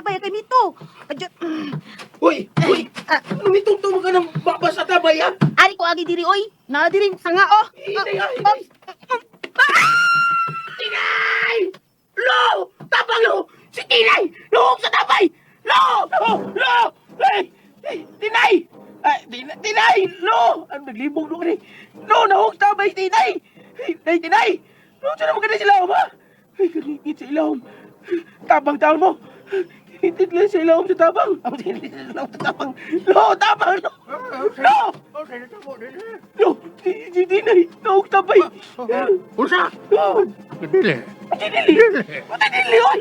tabay kay Mito. Adyo, Uy! Numitong-tong ka ng babas sa tabay, ha? ari ko agi diri oy. Na diri sanga oh. Hinay! Tinay! Lo! Tabang lo! Si Tinay! Luhog sa tabay! Lo! Lo! Tinay! Tinay! Lo! Ano naglibog lo ka ni? Lo! Nahog tabay, Tinay! Tinay! Lo! Saan naman ka na sila, ha? Ay, kaningit sa ilawom. Tabang taon mo! Hintit lang sa ilawom sa tabang! Ang hintit sa ilawom sa tabang! Lo! Tabang! Lo! Lo! Lo! Si Tinay! Nahog tabay! Usa! Lo! Dili. Dili, oy!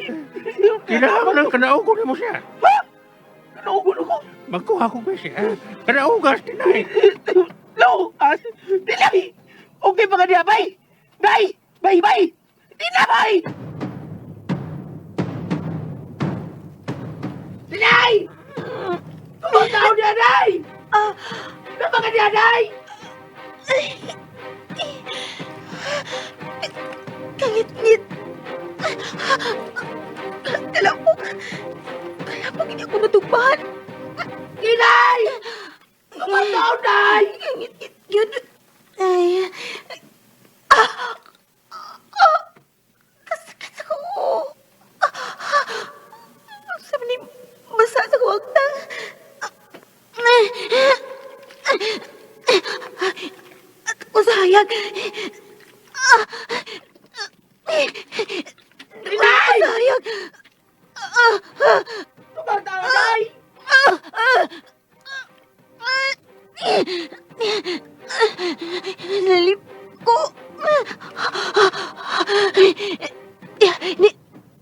Kinahanglan ka na ugo mo siya. Ha? Naugon ako? Magkuha ko ba siya? Kanaugas, tinay. No! Tinay! Okay pa ka niya, bay! Bay! Bay! Tinay! Tinay! Kumataw niya, Nay! Ano ka niya, Nay? Kangit-ngit. Kalapok hindi ako natugbahan. Tinay! Kumataw, Nay! Kangit-ngit yun. Ay. Kasakit ako. Sabi ni basa sa kuwagtang. At ako sayang. Tinay! Sayang. Kumataw, Nay! Lalip ko.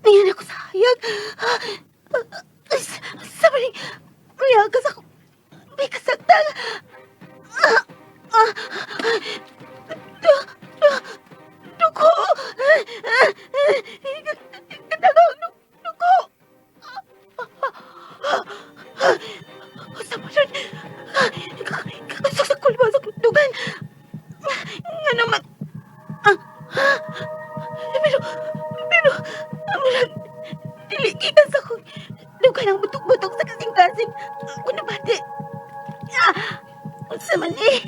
Niyan ako sayang. Sabi ni, may agas ako. May kasagtang. Dugo. Kadagang dugo. Sa masyad. Kakasok sa kulba sa dugan. Nga naman. Pero, amulang, diligitan sa kong dugan ang butok-butok sa kasing-kasing. Ako na bati. Sa man eh.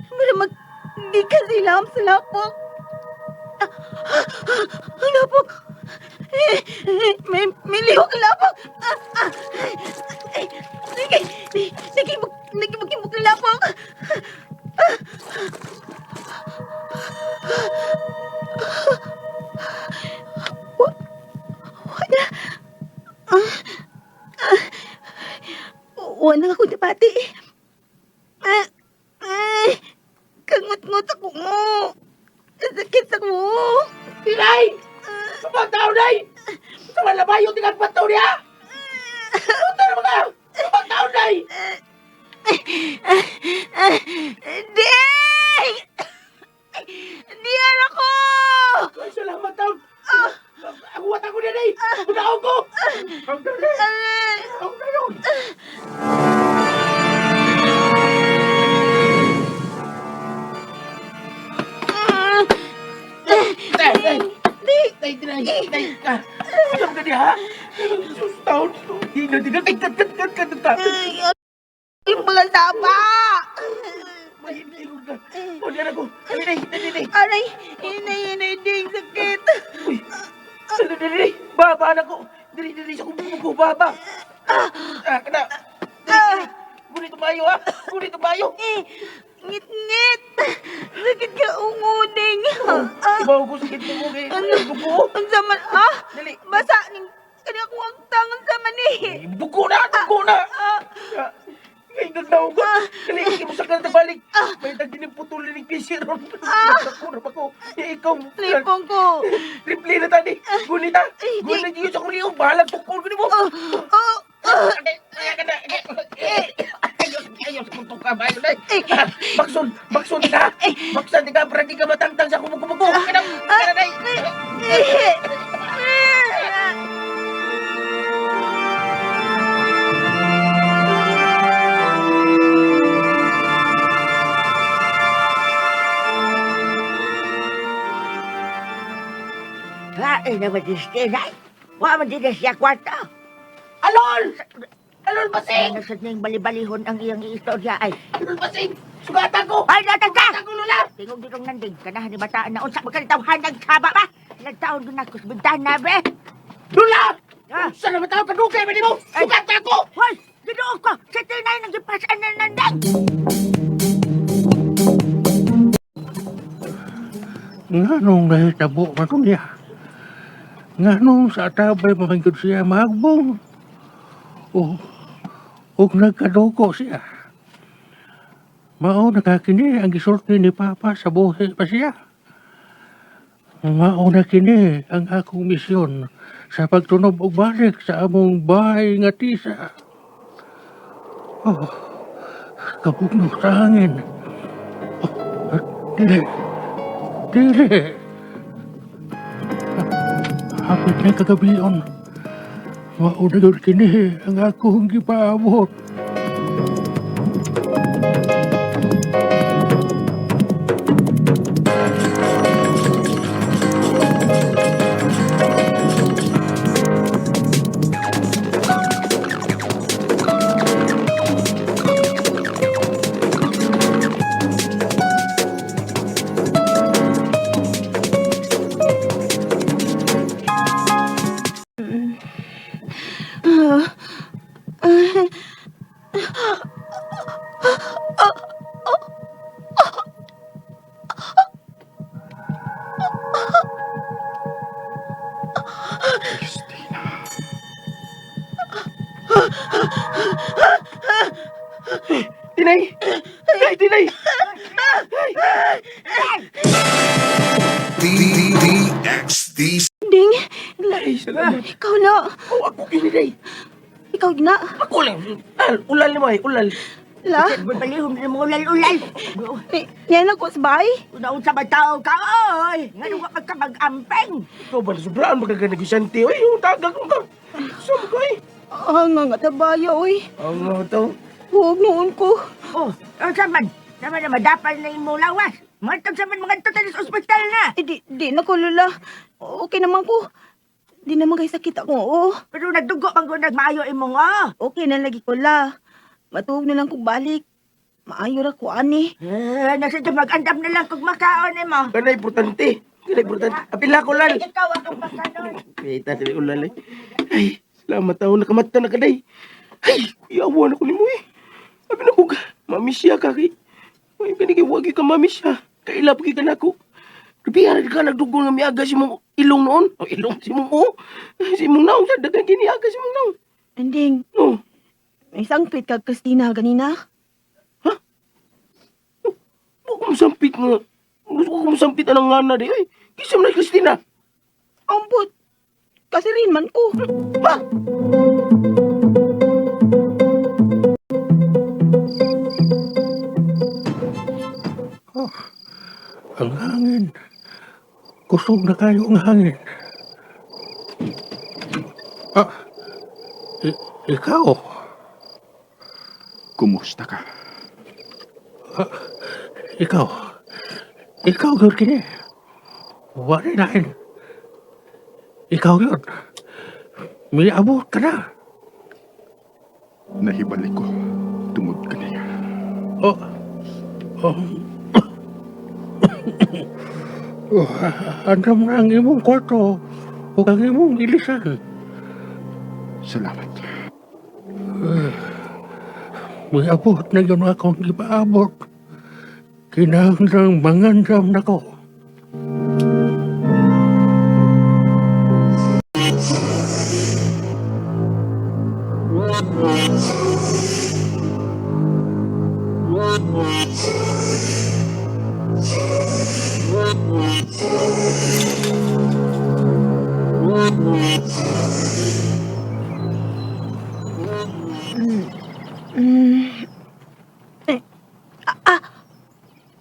Para magdikas ilam sa lapok. Ang lapok. May lihok ang lapok. Nagimog ang lapok. Wala ako napati. Kangot-ngot ako mo. Sakit ako mo. Tinay! Kumataw, Nay! Sa malabayo, tinagpataw niya! Punta naman ka! Kumataw, Nay! Ding! Diyan ako! Ay, salamat, taon! Ang wata ko na, Nay! Punaw ko! Ang dali! Ang dayon! Nay, alam ka niya, ha? Sus, taon! Tingnan! Ay, kat! Yung mga sapa! May hilod na! O, diyan ako! Nay! Aray, inay, ding, sakit. Uy! Dali! Baba, anak ko! Dali sa kubuko, baba! Kada! Dali! Ngunit tumayo, ha? Ngunit tumayo! Ngit-ngit. Sakit ka unguding. Ibaw ko sakit mo kay buko! Ang zaman, Dali! basa, kanya ko ang tangan sa mani. Buko na! Ngay nagnahugot! Dali, hindi mo sakal na balik! May nagdiniputulin ng kisiron! Nagsakurap ako! Ikaw! Lipong ko. Ripli na tani! Gunit ha! Gunit yun sa kuliyo! Bahalang tukol ko ni mo! Ayos kung kabayo na Bakson ka! Baksan ka para di ka matangtang sa kumukubuko! Kanay! Lain naman din Tinay. Wa man din siya kwarta. Alon! Alon Basing! Ano sa ning bali-balihon ang iyang istorya ay. Alon Basing! Sugatan ko! Ay, natag ka! Sugatan ko, Lola! Tingog ditong nanding, kanahan ni bataan na unsa magkalitawhan ng kaba ba? Ilang taon doon ako sa bintana, be? Lola! Ah. Saan naman tao kadugay ba ni mo? Ay. Sugatan ko! Hoy! Gidoon ko! Sa tinay nang gipasaan na nanding! Nga nung nahitabo man ko niya. Nga nung sa atabay mamangkod siya magbong. O nagkadugo siya. Mao nakakini ang gisulti ni Papa sa buhi pa siya. Mao na kini ang akong misyon sa pagtunob og balik sa among bahay nga tisa. Oh, kabugno sa hangin. Dili. Hapit na kagabion. Mao na gud kini ang akong gipaabot. Tinay! Tinay! Tinay! DXD. Ding, Ay, salamat. ikaw na. Oh, ako kiniday. Ikaw na. Ako lang. Ulal ni mo ay, ulal. La, Balihon na mo ulal-ulal! yan ako sa bahay. Unaon sa batao ka, oy! Nga nung magkamag-ampeng! Ikaw ba, sobraan magkaganagisanti. Ay, yung tagag mo ka. Saan ko eh? Nga tabaya, oy. Ang nga to. Huwag noon ko. Oh, saman! Saman na madapal na yung lawas! Matag saman mga total sa ospital na! Di na ko, Lola. Okay naman ko. Di naman kayo sakit ako, oo. Pero nagdugo pang kung nagmaayo imong, oh! Okay na lagi ko, la. Matuog na lang kong balik. Maayo ra ko, ani. Nasa dyan mag-andam na lang kung makaon mo. Kana importante. Kana importante. Apila ko, ulal. Ikaw ang makanon. Kita sa ulal eh. Ay, salamat ako. Nakamata na ka, day. Ay, iyawan ako ni mo eh. Sabi na ko ka, mamisya ka kay. Ay, panigiwagi ka mamisya. Kailap ka na ako. Rupihan ka nagdugo nga miaga si mong ilong noon. O ilong si mong o. Si mong naong sa dagang giniaga si mong naong. Ending, No. may sangpit kag Christina ganina. Huwag kong sampit nga. Gusto ko kong sampit anang ngana di. Ay, kisam na Christina. Ambot. Kasi rin man ko. Ha? Ang hangin. Kusog na kayo ang hangin. Ikaw. Kumusta ka? Ikaw. Ikaw yun kini. Wari nahin. Ikaw yun. May abot ka na. Nahibalik ko. Tungod ka niya. Oh. Andam na ang imong kwarto. Huwag ang imong ilisan. Salamat. May abot na yun akong ipaabot. Kinahanglang mangandam na ko.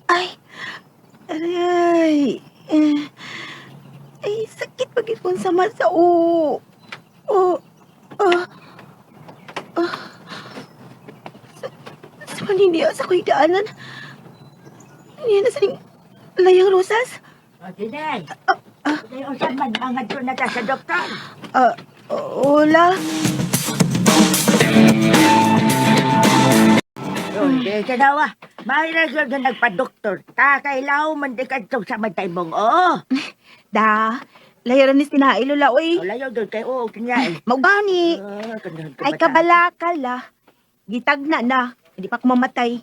Ay. Aray. Ay, sakit pagipon sa masa. Oh. Sa maniniya sa ko'y daanan. Niya na sa ning layang rosas. O, Tinay. Tinay, o saman, mga doon na ta sa doktor. Hola. Kanawa, mahirap yun na nagpa-doktor. Kakailaw man di ka sa matay mong, Da, layaran ni sinaay lola, uy. Wala yun doon kayo, kanya eh. Maugani. Ay kabalakal ah. Gitag na. Hindi pa ako mamatay.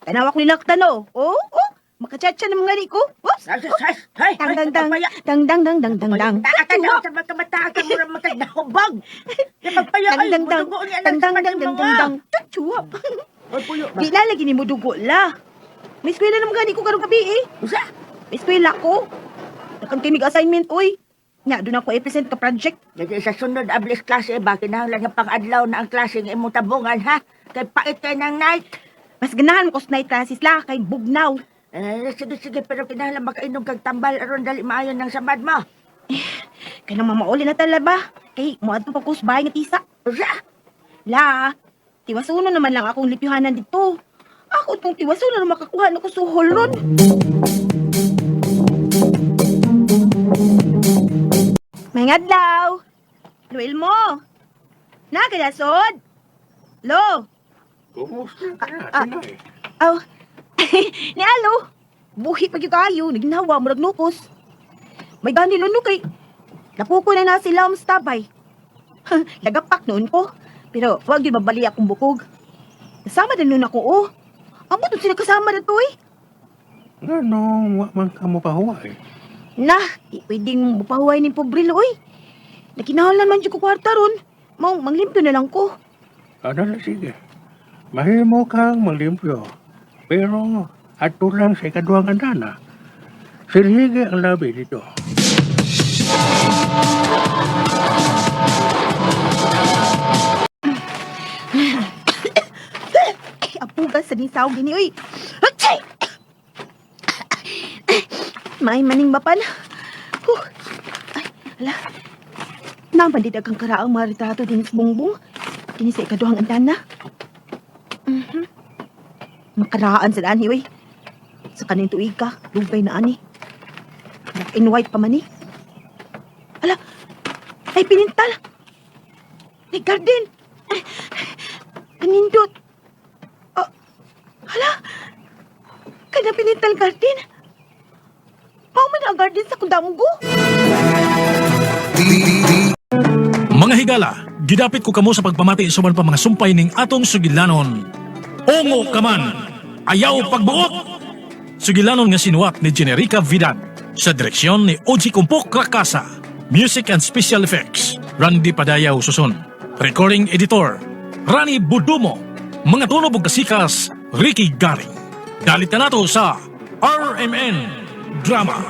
Tanawa ko nilaktan oh. Makachat siya ng mga ko. Oops. Hay, Dang dang dang. Takataw sa mata ka mo rin magkagdahubag. Kapagpaya ay, mudugo niya lang sa mata mo nga. Chuchuap. Ay, puyo ba? Di lalagi ni mo dugo la. May eskwela naman gani ko karong gabi eh. Usa? May eskwela ko. Nakang kinig assignment, uy. Nga, doon ako i-present ka project. Kasi sa sunod ablis klase, bakit na lang ang pang-adlaw na ang klase ng imong tabungan, ha? Kay pait kayo ng night. Mas ganahan ko sa night classes la, kay bugnaw. Sige, pero kinahanglan makainom kag tambal aron dali maayon ng samad mo. Kaya nang mamauli na tala ba? Kay, muadto pa ko sa bahay nga tisa. Usa? La, tiwasuno naman lang akong lipyuhanan dito. Ako itong tiwasuno na makakuha na ko suhol ron. May ngadlaw. Luil mo. Nakalasod. Lo. Kumusta ka na, Tinay? Aw. Ni Alo. Buhi pa yung kayo. Nagnawa mo nagnukos. May gani luno kay. Napuko na sila sa tabay. Nagapak noon ko. Pero wag yun mabali akong bukog. Kasama din noon ako, oh. Amo doon sila kasama na to, eh. Ano, wa man ka mo pahuway? Nah, di pwedeng mupahuay ni Pobrilo, oy. Nakinahalan man dyan ko kwarta ron. Manglimpyo na lang ko. Ano na sige. Mahimo kang malimpyo. Pero ato lang sa ikaduhang andana. Silhige ang labi dito. Ay, apugas sa nisaw gini, oy. Hatsay! May maning mapan. Ay, ala. Naman di dagang karaang mga retrato din sa bongbong. Kini sa ikaduhang andana. Makaraan sa daan, oy. Sa kanin tuig ka, lugay na ani. Black and white pa man ni. Ala, ay pinintal. Ay garden. Ay, kanindot. Oh, ala, kana pinintal garden. Mao man ang garden sa kudamgo. Mga higala, gidapit ko kamo sa pagpamati suman pa mga sumpay ning atong sugilanon. Ongo kaman, ayaw pagbuot. Sugilanon nga sinuwat ni Generica Vidal sa direksyon ni Oji Kumpok Rakasa. Music and Special Effects, Randy Padayaw Suson. Recording Editor, Rani Budumo. Mga tunog ug kasikas, Ricky Garing. Dalit na nato sa RMN Drama.